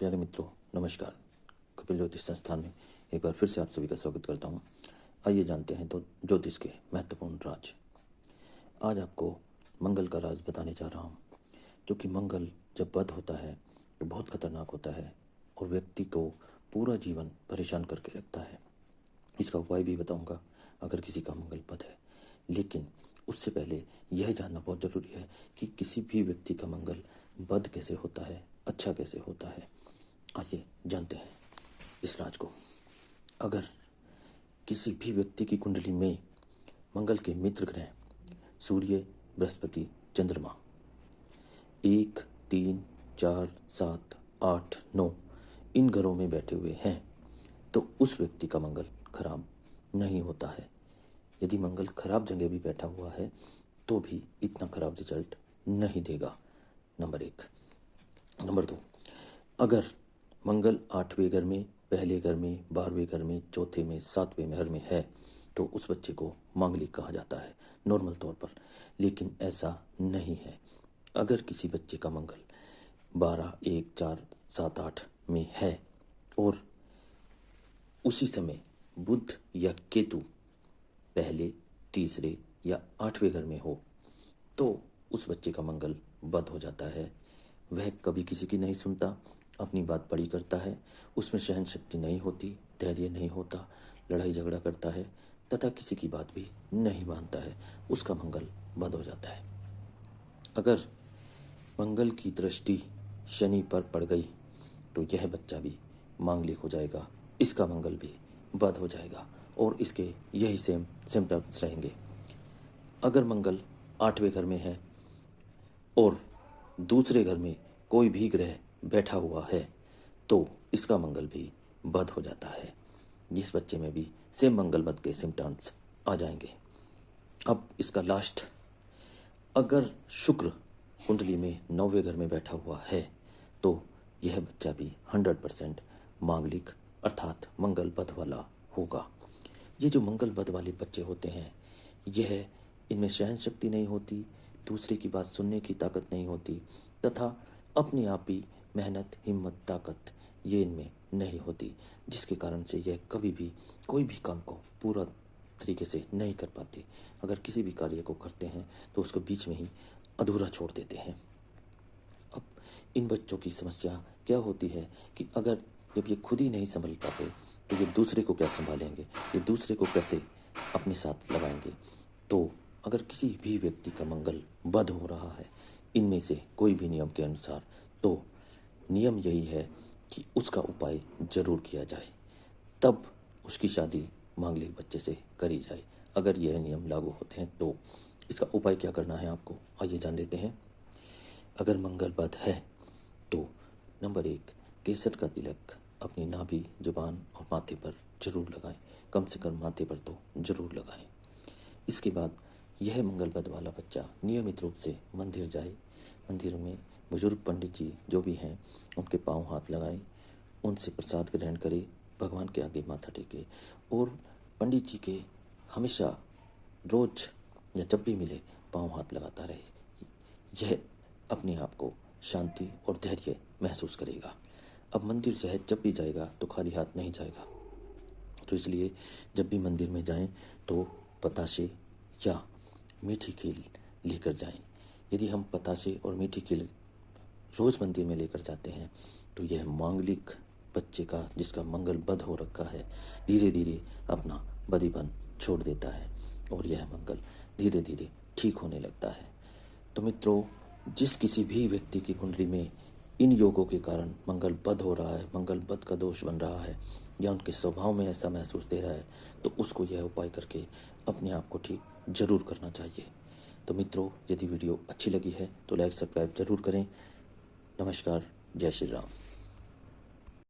प्यारे मित्रों, नमस्कार। कपिल ज्योतिष संस्थान में एक बार फिर से आप सभी का स्वागत करता हूँ। आइए जानते हैं तो ज्योतिष के महत्वपूर्ण राज। आज आपको मंगल का राज बताने जा रहा हूँ, क्योंकि मंगल जब बद होता है तो बहुत खतरनाक होता है और व्यक्ति को पूरा जीवन परेशान करके रखता है। इसका उपाय भी बताऊँगा अगर किसी का मंगल बद है, लेकिन उससे पहले यह जानना बहुत ज़रूरी है कि किसी भी व्यक्ति का मंगल बद कैसे होता है, अच्छा कैसे होता है। आइए जानते हैं इस राज को। अगर किसी भी व्यक्ति की कुंडली में मंगल के मित्र ग्रह सूर्य, बृहस्पति, चंद्रमा 1, 3, 4, 7, 8, 9 इन घरों में बैठे हुए हैं तो उस व्यक्ति का मंगल खराब नहीं होता है। यदि मंगल खराब जगह भी बैठा हुआ है तो भी इतना खराब रिजल्ट नहीं देगा। नंबर 1। नंबर 2, अगर मंगल 8वें घर में, पहले घर में, 12वें घर में, चौथे में, 7वें घर में है तो उस बच्चे को मांगलिक कहा जाता है नॉर्मल तौर पर, लेकिन ऐसा नहीं है। अगर किसी बच्चे का मंगल 12, 1, 4, 7, 8 में है और उसी समय बुध या केतु पहले, तीसरे या 8वें घर में हो तो उस बच्चे का मंगल बद हो जाता है। वह कभी किसी की नहीं सुनता, अपनी बात बड़ी करता है, उसमें सहन शक्ति नहीं होती, धैर्य नहीं होता, लड़ाई झगड़ा करता है तथा किसी की बात भी नहीं मानता है। उसका मंगल बद हो जाता है। अगर मंगल की दृष्टि शनि पर पड़ गई तो यह बच्चा भी मांगलिक हो जाएगा, इसका मंगल भी बद हो जाएगा और इसके यही सेम सिम्टम्स रहेंगे। अगर मंगल 8वें घर में है और दूसरे घर में कोई भी ग्रह बैठा हुआ है तो इसका मंगल भी बद हो जाता है। जिस बच्चे में भी सेम मंगल बद के सिम्टम्स आ जाएंगे। अब इसका लास्ट, अगर शुक्र कुंडली में 9वें घर में बैठा हुआ है तो यह बच्चा भी 100% मांगलिक अर्थात मंगल बद वाला होगा। ये जो मंगल बद वाले बच्चे होते हैं, यह इनमें सहन शक्ति नहीं होती, दूसरे की बात सुनने की ताकत नहीं होती तथा अपने आप ही मेहनत, हिम्मत, ताकत ये इनमें नहीं होती, जिसके कारण से यह कभी भी कोई भी काम को पूरा तरीके से नहीं कर पाते। अगर किसी भी कार्य को करते हैं तो उसको बीच में ही अधूरा छोड़ देते हैं। अब इन बच्चों की समस्या क्या होती है कि अगर जब ये खुद ही नहीं संभल पाते तो ये दूसरे को क्या संभालेंगे, ये दूसरे को कैसे अपने साथ लगाएंगे। तो अगर किसी भी व्यक्ति का मंगल बद हो रहा है इनमें से कोई भी नियम के अनुसार, तो नियम यही है कि उसका उपाय जरूर किया जाए, तब उसकी शादी मांगलिक बच्चे से करी जाए। अगर यह नियम लागू होते हैं तो इसका उपाय क्या करना है आपको, आइए जान लेते हैं। अगर मंगल बद है तो नंबर 1, केसर का तिलक अपनी नाभि, जुबान और माथे पर जरूर लगाएं। कम से कम माथे पर तो जरूर लगाएं। इसके बाद यह मंगल बद वाला बच्चा नियमित रूप से मंदिर जाए। मंदिर में बुजुर्ग पंडित जी जो भी हैं उनके पांव हाथ लगाएं, उनसे प्रसाद ग्रहण करे, भगवान के आगे माथा टेके और पंडित जी के हमेशा रोज या जब भी मिले पांव हाथ लगाता रहे। यह अपने आप को शांति और धैर्य महसूस करेगा। अब मंदिर चाहे जब भी जाएगा तो खाली हाथ नहीं जाएगा, तो इसलिए जब भी मंदिर में जाएं तो पतासे या मीठी खीर लेकर जाएं। यदि हम पतासे और मीठी खीर रोज़ मंदिर में लेकर जाते हैं तो यह मांगलिक बच्चे का जिसका मंगल बद हो रखा है धीरे धीरे अपना बदीपन छोड़ देता है और यह मंगल धीरे धीरे ठीक होने लगता है। तो मित्रों, जिस किसी भी व्यक्ति की कुंडली में इन योगों के कारण मंगल बद हो रहा है, मंगल बद का दोष बन रहा है या उनके स्वभाव में ऐसा महसूस दे रहा है, तो उसको यह उपाय करके अपने आप को ठीक जरूर करना चाहिए। तो मित्रों, यदि वीडियो अच्छी लगी है तो लाइक सब्सक्राइब जरूर करें। नमस्कार, जय श्री राम।